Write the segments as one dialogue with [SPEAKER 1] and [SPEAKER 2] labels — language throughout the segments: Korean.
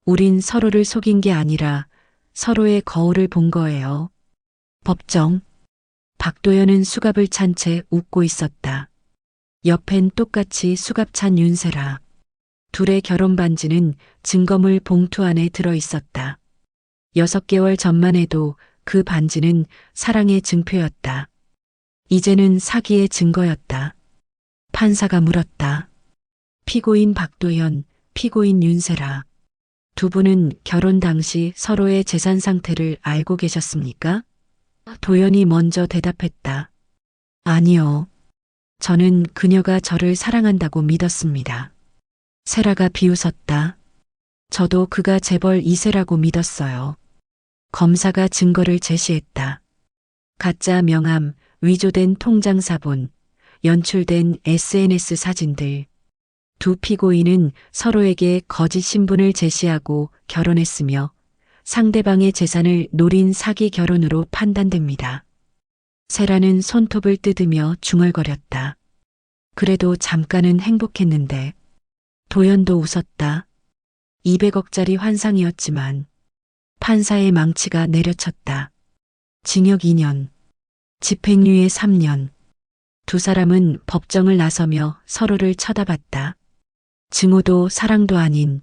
[SPEAKER 1] 우린 서로를 속인 게 아니라 서로의 거울을 본 거예요. 법정. 박도연은 수갑을 찬 채 웃고 있었다. 옆엔 똑같이 수갑 찬 윤세라. 둘의 결혼 반지는 증거물 봉투 안에 들어 있었다. 6개월 전만 해도 그 반지는 사랑의 증표였다. 이제는 사기의 증거였다. 판사가 물었다. 피고인 박도연, 피고인 윤세라. 두 분은 결혼 당시 서로의 재산 상태를 알고 계셨습니까? 도연이 먼저 대답했다. 아니요. 저는 그녀가 저를 사랑한다고 믿었습니다. 세라가 비웃었다. 저도 그가 재벌 2세라고 믿었어요. 검사가 증거를 제시했다. 가짜 명함, 위조된 통장 사본, 연출된 SNS 사진들. 두 피고인은 서로에게 거짓 신분을 제시하고 결혼했으며 상대방의 재산을 노린 사기 결혼으로 판단됩니다. 세라는 손톱을 뜯으며 중얼거렸다. 그래도 잠깐은 행복했는데. 도연도 웃었다. 200억짜리 환상이었지만 판사의 망치가 내려쳤다. 징역 2년, 집행유예 3년. 두 사람은 법정을 나서며 서로를 쳐다봤다. 증오도 사랑도 아닌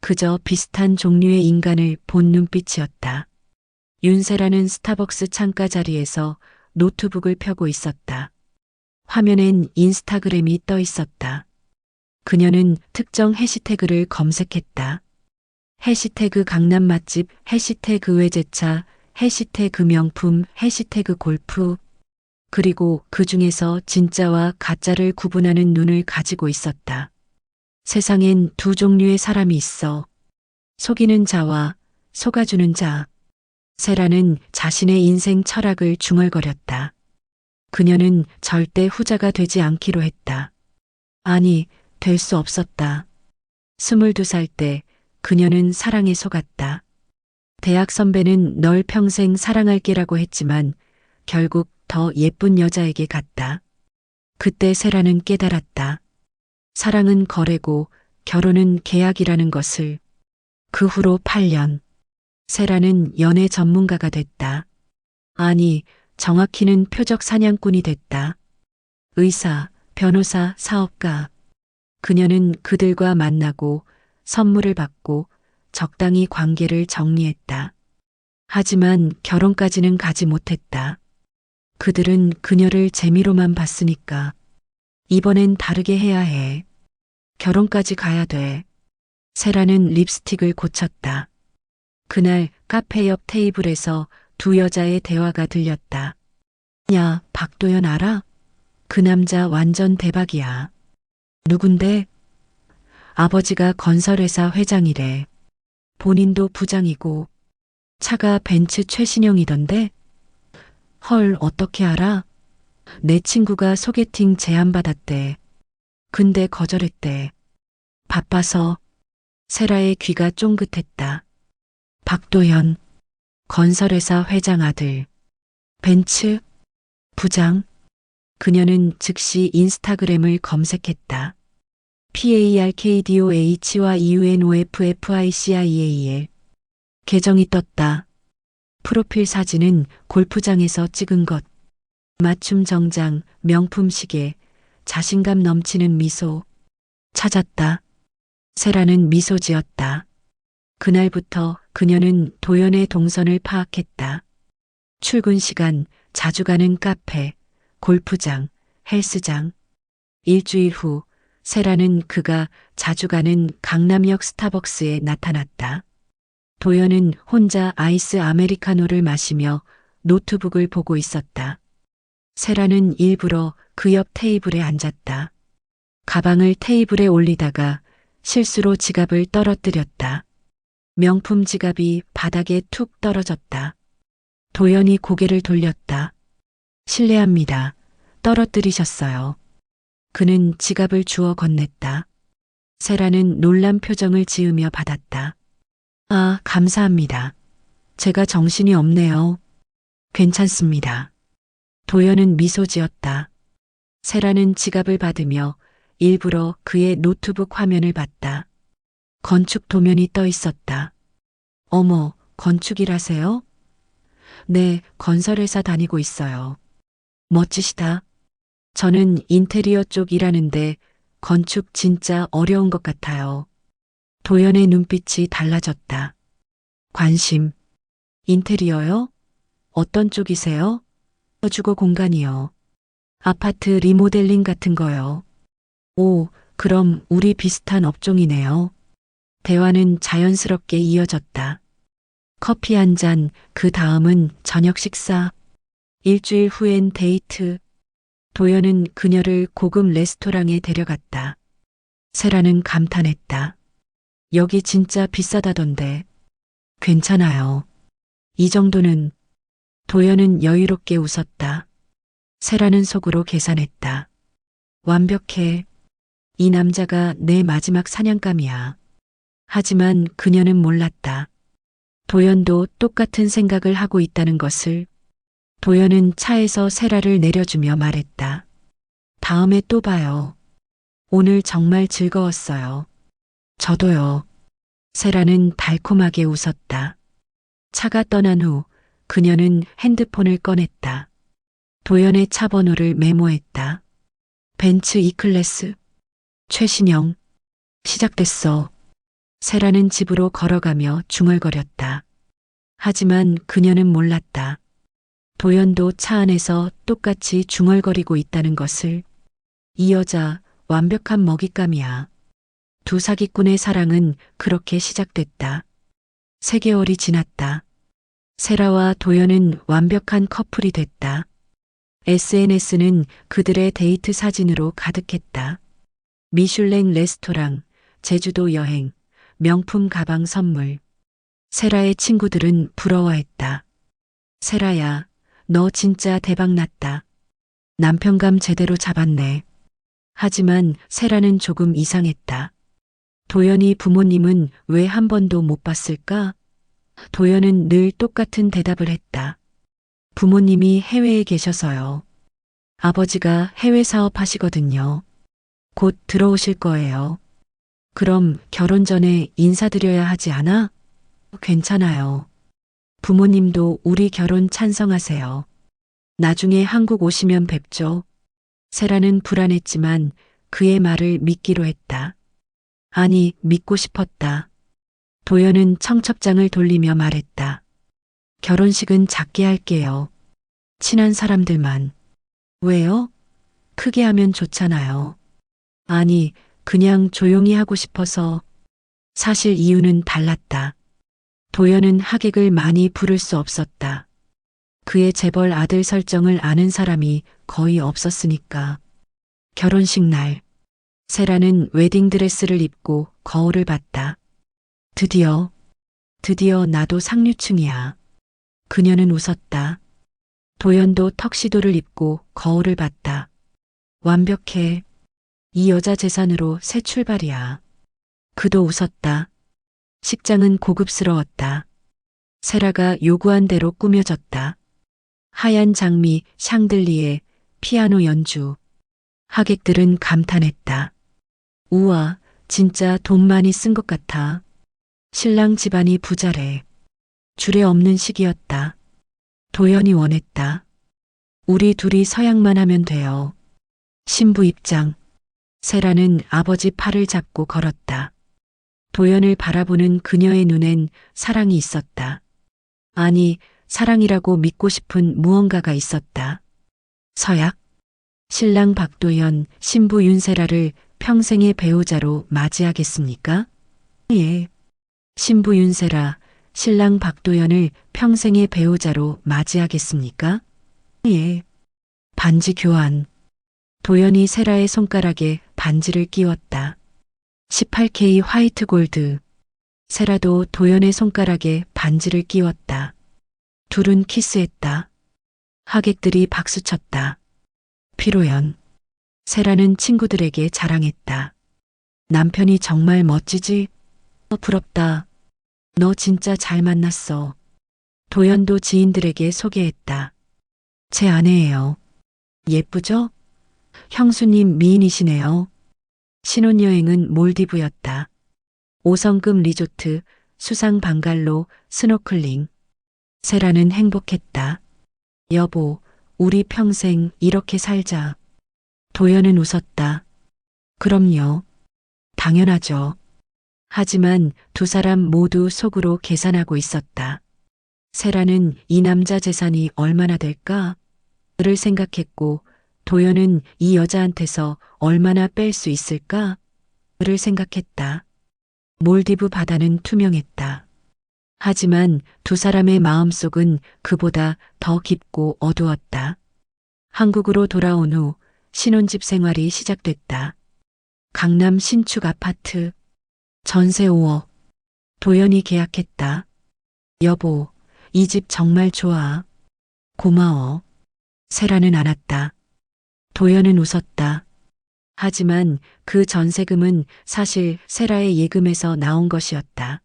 [SPEAKER 1] 그저 비슷한 종류의 인간을 본 눈빛이었다. 윤세라는 스타벅스 창가 자리에서 노트북을 펴고 있었다. 화면엔 인스타그램이 떠 있었다. 그녀는 특정 해시태그를 검색했다. 해시태그 강남 맛집, 해시태그 외제차, 해시태그 명품, 해시태그 골프. 그리고 그 중에서 진짜와 가짜를 구분하는 눈을 가지고 있었다. 세상엔 두 종류의 사람이 있어. 속이는 자와 속아주는 자. 세라는 자신의 인생 철학을 중얼거렸다. 그녀는 절대 후자가 되지 않기로 했다. 아니, 될 수 없었다. 22살 때 그녀는 사랑에 속았다. 대학 선배는 널 평생 사랑할게라고 했지만 결국 더 예쁜 여자에게 갔다. 그때 세라는 깨달았다. 사랑은 거래고 결혼은 계약이라는 것을. 그 후로 8년. 세라는 연애 전문가가 됐다. 아니, 정확히는 표적 사냥꾼이 됐다. 의사, 변호사, 사업가. 그녀는 그들과 만나고 선물을 받고 적당히 관계를 정리했다. 하지만 결혼까지는 가지 못했다. 그들은 그녀를 재미로만 봤으니까. 이번엔 다르게 해야 해. 결혼까지 가야 돼. 세라는 립스틱을 고쳤다. 그날 카페 옆 테이블에서 두 여자의 대화가 들렸다. 야, 박도연 알아? 그 남자 완전 대박이야. 누군데? 아버지가 건설회사 회장이래. 본인도 부장이고 차가 벤츠 최신형이던데? 헐, 어떻게 알아? 내 친구가 소개팅 제안받았대. 근데 거절했대. 바빠서. 세라의 귀가 쫑긋했다. 박도연, 건설회사 회장 아들. 벤츠? 부장? 그녀는 즉시 인스타그램을 검색했다. PARKDOH와 EUNOFFICIAL. 계정이 떴다. 프로필 사진은 골프장에서 찍은 것. 맞춤 정장, 명품 시계, 자신감 넘치는 미소. 찾았다. 세라는 미소 지었다. 그날부터 그녀는 도연의 동선을 파악했다. 출근 시간, 자주 가는 카페, 골프장, 헬스장. 일주일 후 세라는 그가 자주 가는 강남역 스타벅스에 나타났다. 도연은 혼자 아이스 아메리카노를 마시며 노트북을 보고 있었다. 세라는 일부러 그 옆 테이블에 앉았다. 가방을 테이블에 올리다가 실수로 지갑을 떨어뜨렸다. 명품 지갑이 바닥에 툭 떨어졌다. 도연이 고개를 돌렸다. 실례합니다. 떨어뜨리셨어요. 그는 지갑을 주워 건넸다. 세라는 놀란 표정을 지으며 받았다. 아, 감사합니다. 제가 정신이 없네요. 괜찮습니다. 도연은 미소 지었다. 세라는 지갑을 받으며 일부러 그의 노트북 화면을 봤다. 건축 도면이 떠 있었다. 어머, 건축일하세요? 네, 건설회사 다니고 있어요. 멋지시다. 저는 인테리어 쪽 일하는데 건축 진짜 어려운 것 같아요. 도연의 눈빛이 달라졌다. 관심. 인테리어요? 어떤 쪽이세요? 주거 공간이요. 아파트 리모델링 같은 거요. 오, 그럼 우리 비슷한 업종이네요. 대화는 자연스럽게 이어졌다. 커피 한 잔, 그 다음은 저녁 식사. 일주일 후엔 데이트. 도연은 그녀를 고급 레스토랑에 데려갔다. 세라는 감탄했다. 여기 진짜 비싸다던데. 괜찮아요. 이 정도는. 도연은 여유롭게 웃었다. 세라는 속으로 계산했다. 완벽해. 이 남자가 내 마지막 사냥감이야. 하지만 그녀는 몰랐다. 도연도 똑같은 생각을 하고 있다는 것을. 도연은 차에서 세라를 내려주며 말했다. 다음에 또 봐요. 오늘 정말 즐거웠어요. 저도요. 세라는 달콤하게 웃었다. 차가 떠난 후 그녀는 핸드폰을 꺼냈다. 도연의 차 번호를 메모했다. 벤츠 E클래스. 최신형. 시작됐어. 세라는 집으로 걸어가며 중얼거렸다. 하지만 그녀는 몰랐다. 도연도 차 안에서 똑같이 중얼거리고 있다는 것을. 이 여자 완벽한 먹잇감이야. 두 사기꾼의 사랑은 그렇게 시작됐다. 3개월이 지났다. 세라와 도연은 완벽한 커플이 됐다. SNS는 그들의 데이트 사진으로 가득했다. 미슐랭 레스토랑, 제주도 여행, 명품 가방 선물. 세라의 친구들은 부러워했다. 세라야, 너 진짜 대박났다. 남편감 제대로 잡았네. 하지만 세라는 조금 이상했다. 도연이 부모님은 왜 한 번도 못 봤을까? 도연은 늘 똑같은 대답을 했다. 부모님이 해외에 계셔서요. 아버지가 해외 사업 하시거든요. 곧 들어오실 거예요. 그럼 결혼 전에 인사드려야 하지 않아? 괜찮아요. 부모님도 우리 결혼 찬성하세요. 나중에 한국 오시면 뵙죠. 세라는 불안했지만 그의 말을 믿기로 했다. 아니, 믿고 싶었다. 도연은 청첩장을 돌리며 말했다. 결혼식은 작게 할게요. 친한 사람들만. 왜요? 크게 하면 좋잖아요. 아니, 그냥 조용히 하고 싶어서. 사실 이유는 달랐다. 도연은 하객을 많이 부를 수 없었다. 그의 재벌 아들 설정을 아는 사람이 거의 없었으니까. 결혼식 날, 세라는 웨딩드레스를 입고 거울을 봤다. 드디어 나도 상류층이야. 그녀는 웃었다. 도연도 턱시도를 입고 거울을 봤다. 완벽해. 이 여자 재산으로 새 출발이야. 그도 웃었다. 식장은 고급스러웠다. 세라가 요구한 대로 꾸며졌다. 하얀 장미, 샹들리에, 피아노 연주. 하객들은 감탄했다. 우와, 진짜 돈 많이 쓴 것 같아. 신랑 집안이 부자래. 줄에 없는 시기였다. 도연이 원했다. 우리 둘이 서양만 하면 돼요. 신부 입장. 세라는 아버지 팔을 잡고 걸었다. 도연을 바라보는 그녀의 눈엔 사랑이 있었다. 아니, 사랑이라고 믿고 싶은 무언가가 있었다. 서약. 신랑 박도연, 신부 윤세라를 평생의 배우자로 맞이하겠습니까? 예. 신부 윤세라, 신랑 박도연을 평생의 배우자로 맞이하겠습니까? 예. 반지 교환. 도연이 세라의 손가락에 반지를 끼웠다. 18K 화이트 골드. 세라도 도연의 손가락에 반지를 끼웠다. 둘은 키스했다. 하객들이 박수쳤다. 피로연. 세라는 친구들에게 자랑했다. 남편이 정말 멋지지? 부럽다. 너 진짜 잘 만났어. 도연도 지인들에게 소개했다. 제 아내예요. 예쁘죠? 형수님 미인이시네요. 신혼여행은 몰디브였다. 5성급 리조트, 수상 방갈로, 스노클링. 세라는 행복했다. 여보, 우리 평생 이렇게 살자. 도연은 웃었다. 그럼요. 당연하죠. 하지만 두 사람 모두 속으로 계산하고 있었다. 세라는 이 남자 재산이 얼마나 될까? 를 생각했고, 도연은 이 여자한테서 얼마나 뺄 수 있을까? 를 생각했다. 몰디브 바다는 투명했다. 하지만 두 사람의 마음속은 그보다 더 깊고 어두웠다. 한국으로 돌아온 후 신혼집 생활이 시작됐다. 강남 신축 아파트. 전세 5억. 도연이 계약했다. 여보, 이 집 정말 좋아. 고마워. 세라는 안았다. 도연은 웃었다. 하지만 그 전세금은 사실 세라의 예금에서 나온 것이었다.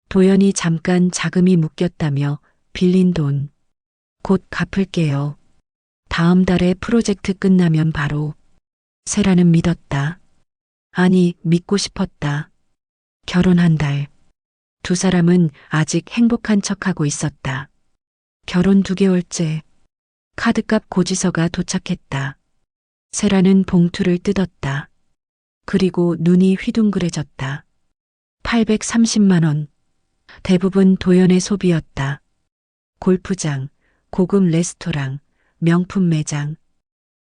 [SPEAKER 1] 도연이 잠깐 자금이 묶였다며 빌린 돈. 곧 갚을게요. 다음 달에 프로젝트 끝나면 바로. 세라는 믿었다. 아니, 믿고 싶었다. 결혼 한 달. 두 사람은 아직 행복한 척하고 있었다. 결혼 2개월째. 카드값 고지서가 도착했다. 세라는 봉투를 뜯었다. 그리고 눈이 휘둥그레졌다. 830만 원. 대부분 도연의 소비였다. 골프장, 고급 레스토랑, 명품 매장.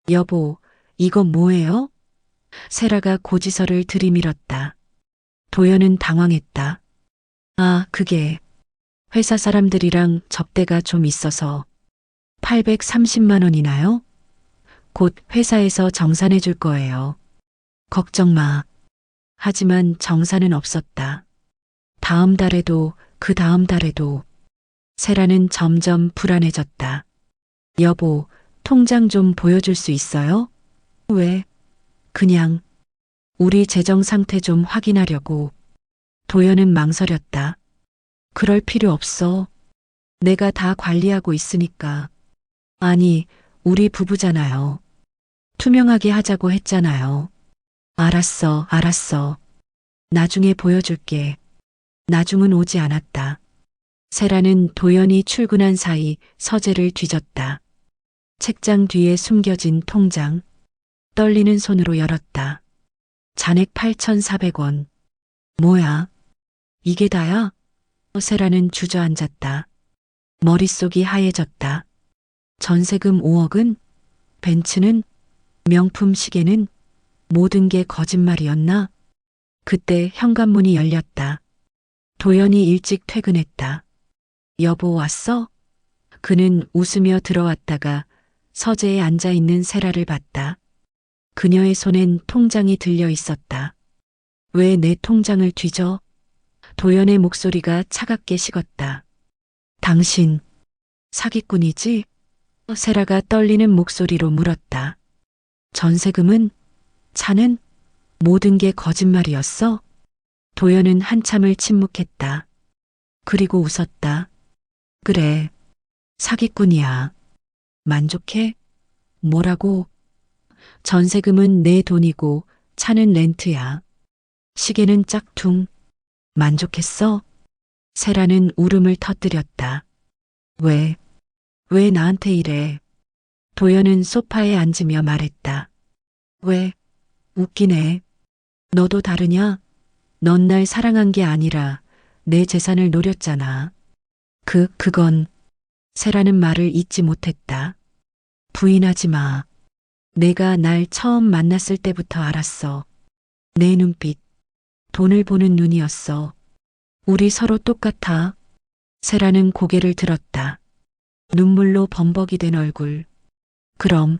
[SPEAKER 1] 여보, 이거 뭐예요? 세라가 고지서를 들이밀었다. 도연은 당황했다. 아, 그게 회사 사람들이랑 접대가 좀 있어서 830만 원이나요? 곧 회사에서 정산해 줄 거예요. 걱정 마. 하지만 정산은 없었다. 다음 달에도 그 다음 달에도. 세라는 점점 불안해졌다. 여보, 통장 좀 보여줄 수 있어요? 왜? 그냥 우리 재정 상태 좀 확인하려고. 도연은 망설였다. 그럴 필요 없어. 내가 다 관리하고 있으니까. 아니, 우리 부부잖아요. 투명하게 하자고 했잖아요. 알았어, 알았어. 나중에 보여줄게. 나중은 오지 않았다. 세라는 도연이 출근한 사이 서재를 뒤졌다. 책장 뒤에 숨겨진 통장. 떨리는 손으로 열었다. 잔액 8,400원. 뭐야? 이게 다야? 세라는 주저앉았다. 머릿속이 하얘졌다. 전세금 5억은? 벤츠는? 명품 시계는? 모든 게 거짓말이었나? 그때 현관문이 열렸다. 도연이 일찍 퇴근했다. 여보 왔어? 그는 웃으며 들어왔다가 서재에 앉아 있는 세라를 봤다. 그녀의 손엔 통장이 들려 있었다. 왜 내 통장을 뒤져? 도연의 목소리가 차갑게 식었다. 당신 사기꾼이지? 세라가 떨리는 목소리로 물었다. 전세금은? 차는? 모든 게 거짓말이었어? 도연은 한참을 침묵했다. 그리고 웃었다. 그래, 사기꾼이야. 만족해? 뭐라고? 전세금은 내 돈이고 차는 렌트야. 시계는 짝퉁. 만족했어? 세라는 울음을 터뜨렸다. 왜 나한테 이래? 도연은 소파에 앉으며 말했다. 왜? 웃기네. 너도 다르냐? 넌 날 사랑한 게 아니라 내 재산을 노렸잖아. 그건. 세라는 말을 잊지 못했다. 부인하지 마. 내가 날 처음 만났을 때부터 알았어. 내 눈빛. 돈을 보는 눈이었어. 우리 서로 똑같아. 세라는 고개를 들었다. 눈물로 범벅이 된 얼굴. 그럼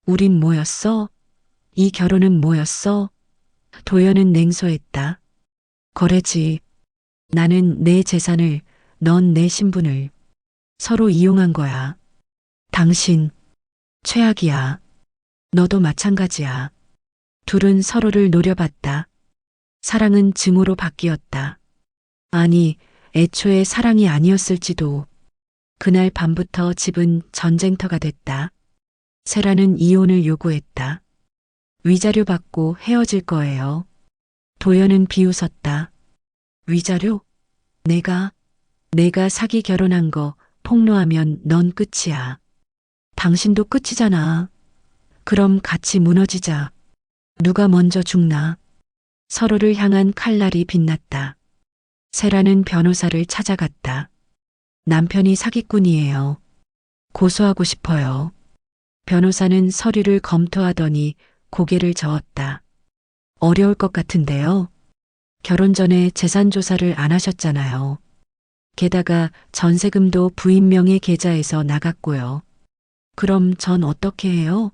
[SPEAKER 1] 우린 뭐였어? 이 결혼은 뭐였어? 도연은 냉소했다. 거래지. 나는 내 재산을, 넌 내 신분을 서로 이용한 거야. 당신 최악이야. 너도 마찬가지야. 둘은 서로를 노려봤다. 사랑은 증오로 바뀌었다. 아니, 애초에 사랑이 아니었을지도. 그날 밤부터 집은 전쟁터가 됐다. 세라는 이혼을 요구했다. 위자료 받고 헤어질 거예요. 도연은 비웃었다. 위자료? 내가 사기 결혼한 거 폭로하면 넌 끝이야. 당신도 끝이잖아. 그럼 같이 무너지자. 누가 먼저 죽나? 서로를 향한 칼날이 빛났다. 세라는 변호사를 찾아갔다. 남편이 사기꾼이에요. 고소하고 싶어요. 변호사는 서류를 검토하더니 고개를 저었다. 어려울 것 같은데요. 결혼 전에 재산 조사를 안 하셨잖아요. 게다가 전세금도 부인 명의 계좌에서 나갔고요. 그럼 전 어떻게 해요?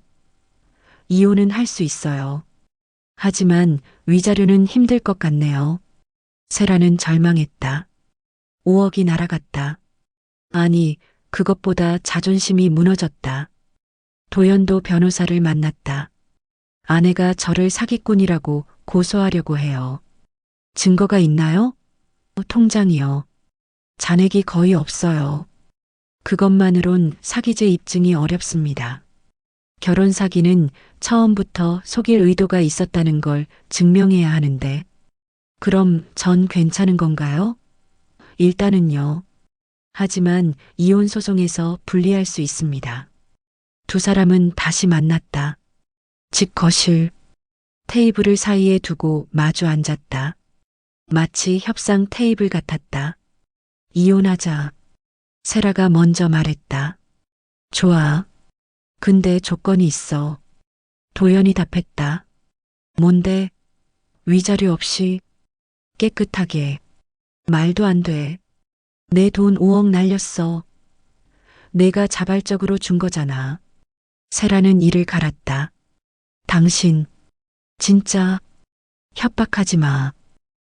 [SPEAKER 1] 이혼은 할 수 있어요. 하지만 위자료는 힘들 것 같네요. 세라는 절망했다. 5억이 날아갔다. 아니, 그것보다 자존심이 무너졌다. 도연도 변호사를 만났다. 아내가 저를 사기꾼이라고 고소하려고 해요. 증거가 있나요? 통장이요. 잔액이 거의 없어요. 그것만으론 사기죄 입증이 어렵습니다. 결혼 사기는 처음부터 속일 의도가 있었다는 걸 증명해야 하는데, 그럼 전 괜찮은 건가요? 일단은요. 하지만 이혼 소송에서 불리할 수 있습니다. 두 사람은 다시 만났다. 집 거실. 테이블을 사이에 두고 마주 앉았다. 마치 협상 테이블 같았다. 이혼하자. 세라가 먼저 말했다. 좋아. 근데 조건이 있어. 도연이 답했다. 뭔데? 위자료 없이 깨끗하게. 말도 안 돼. 내 돈 5억 날렸어. 내가 자발적으로 준 거잖아. 세라는 이를 갈았다. 당신, 진짜 협박하지 마.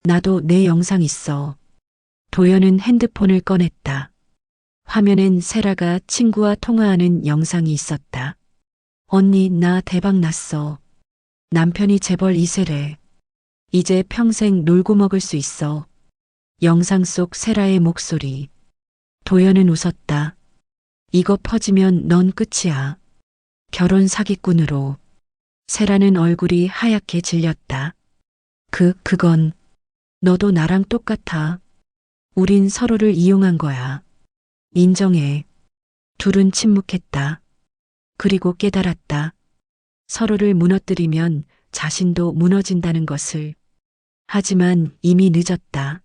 [SPEAKER 1] 나도 내 영상 있어. 도연은 핸드폰을 꺼냈다. 화면엔 세라가 친구와 통화하는 영상이 있었다. 언니, 나 대박 났어. 남편이 재벌 2세래. 이제 평생 놀고 먹을 수 있어. 영상 속 세라의 목소리. 도연은 웃었다. 이거 퍼지면 넌 끝이야. 결혼 사기꾼으로. 세라는 얼굴이 하얗게 질렸다. 그건 너도 나랑 똑같아. 우린 서로를 이용한 거야. 인정해. 둘은 침묵했다. 그리고 깨달았다. 서로를 무너뜨리면 자신도 무너진다는 것을. 하지만 이미 늦었다.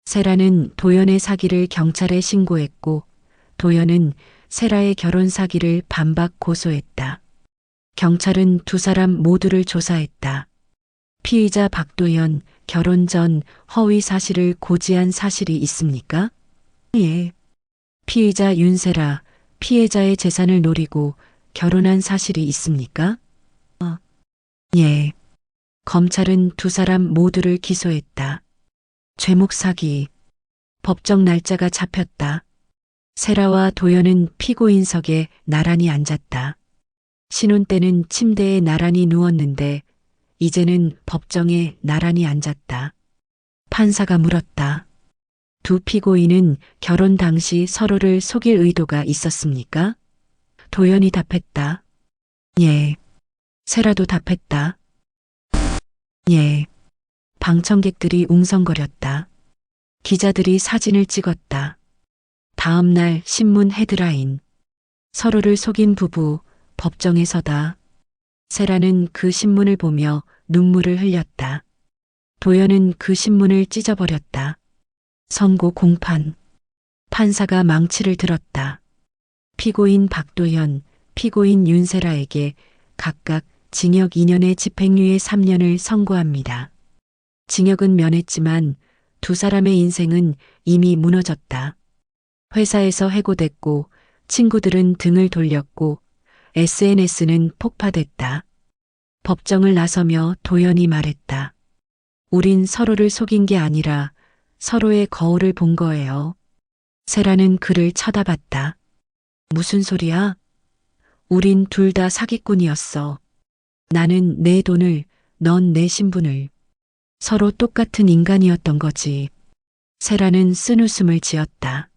[SPEAKER 1] 세라는 도연의 사기를 경찰에 신고했고, 도연은 세라의 결혼 사기를 반박 고소했다. 경찰은 두 사람 모두를 조사했다. 피의자 박도연, 결혼 전 허위 사실을 고지한 사실이 있습니까? 예. 피의자 윤세라, 피해자의 재산을 노리고 결혼한 사실이 있습니까? 예. 검찰은 두 사람 모두를 기소했다. 죄목 사기. 법정 날짜가 잡혔다. 세라와 도연은 피고인석에 나란히 앉았다. 신혼 때는 침대에 나란히 누웠는데 이제는 법정에 나란히 앉았다. 판사가 물었다. 두 피고인은 결혼 당시 서로를 속일 의도가 있었습니까? 도연이 답했다. 예. 세라도 답했다. 예. 방청객들이 웅성거렸다. 기자들이 사진을 찍었다. 다음 날 신문 헤드라인. 서로를 속인 부부, 법정에 서다. 세라는 그 신문을 보며 눈물을 흘렸다. 도연은 그 신문을 찢어버렸다. 선고 공판. 판사가 망치를 들었다. 피고인 박도연, 피고인 윤세라에게 각각 징역 2년에 집행유예 3년을 선고합니다. 징역은 면했지만 두 사람의 인생은 이미 무너졌다. 회사에서 해고됐고 친구들은 등을 돌렸고 SNS는 폭파됐다. 법정을 나서며 도연이 말했다. 우린 서로를 속인 게 아니라 서로의 거울을 본 거예요. 세라는 그를 쳐다봤다. 무슨 소리야? 우린 둘 다 사기꾼이었어. 나는 내 돈을, 넌 내 신분을. 서로 똑같은 인간이었던 거지. 세라는 쓴웃음을 지었다.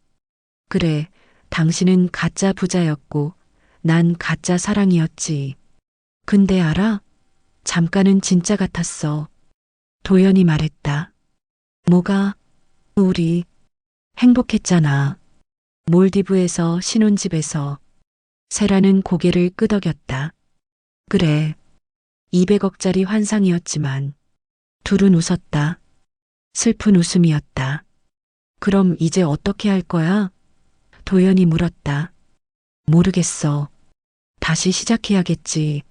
[SPEAKER 1] 그래, 당신은 가짜 부자였고 난 가짜 사랑이었지. 근데 알아? 잠깐은 진짜 같았어. 도연이 말했다. 뭐가? 우리 행복했잖아. 몰디브에서 신혼집에서. 세라는 고개를 끄덕였다. 그래. 200억짜리 환상이었지만 둘은 웃었다. 슬픈 웃음이었다. 그럼 이제 어떻게 할 거야? 도연이 물었다. 모르겠어. 다시 시작해야겠지.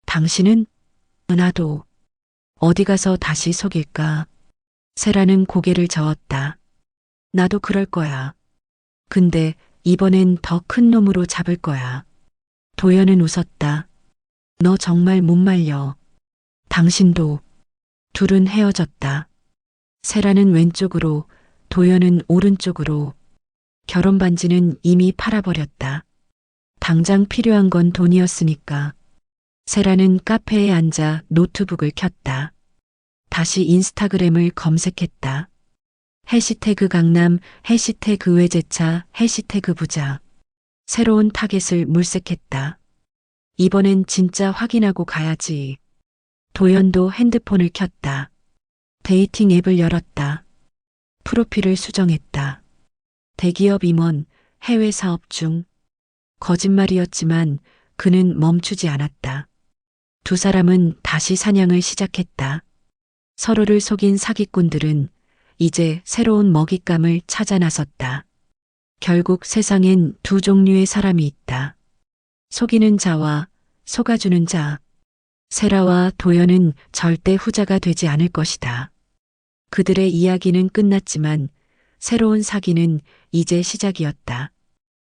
[SPEAKER 1] 당신은? 나도. 어디 가서 다시 속일까? 세라는 고개를 저었다. 나도 그럴 거야. 근데 이번엔 더 큰 놈으로 잡을 거야. 도연은 웃었다. 너 정말 못 말려. 당신도. 둘은 헤어졌다. 세라는 왼쪽으로, 도연은 오른쪽으로. 결혼 반지는 이미 팔아버렸다. 당장 필요한 건 돈이었으니까. 세라는 카페에 앉아 노트북을 켰다. 다시 인스타그램을 검색했다. 해시태그 강남, 해시태그 외제차, 해시태그 부자. 새로운 타겟을 물색했다. 이번엔 진짜 확인하고 가야지. 도연도 핸드폰을 켰다. 데이팅 앱을 열었다. 프로필을 수정했다. 대기업 임원, 해외 사업 중. 거짓말이었지만 그는 멈추지 않았다. 두 사람은 다시 사냥을 시작했다. 서로를 속인 사기꾼들은 이제 새로운 먹잇감을 찾아 나섰다. 결국 세상엔 두 종류의 사람이 있다. 속이는 자와 속아주는 자. 세라와 도연은 절대 후자가 되지 않을 것이다. 그들의 이야기는 끝났지만 새로운 사기는 이제 시작이었다.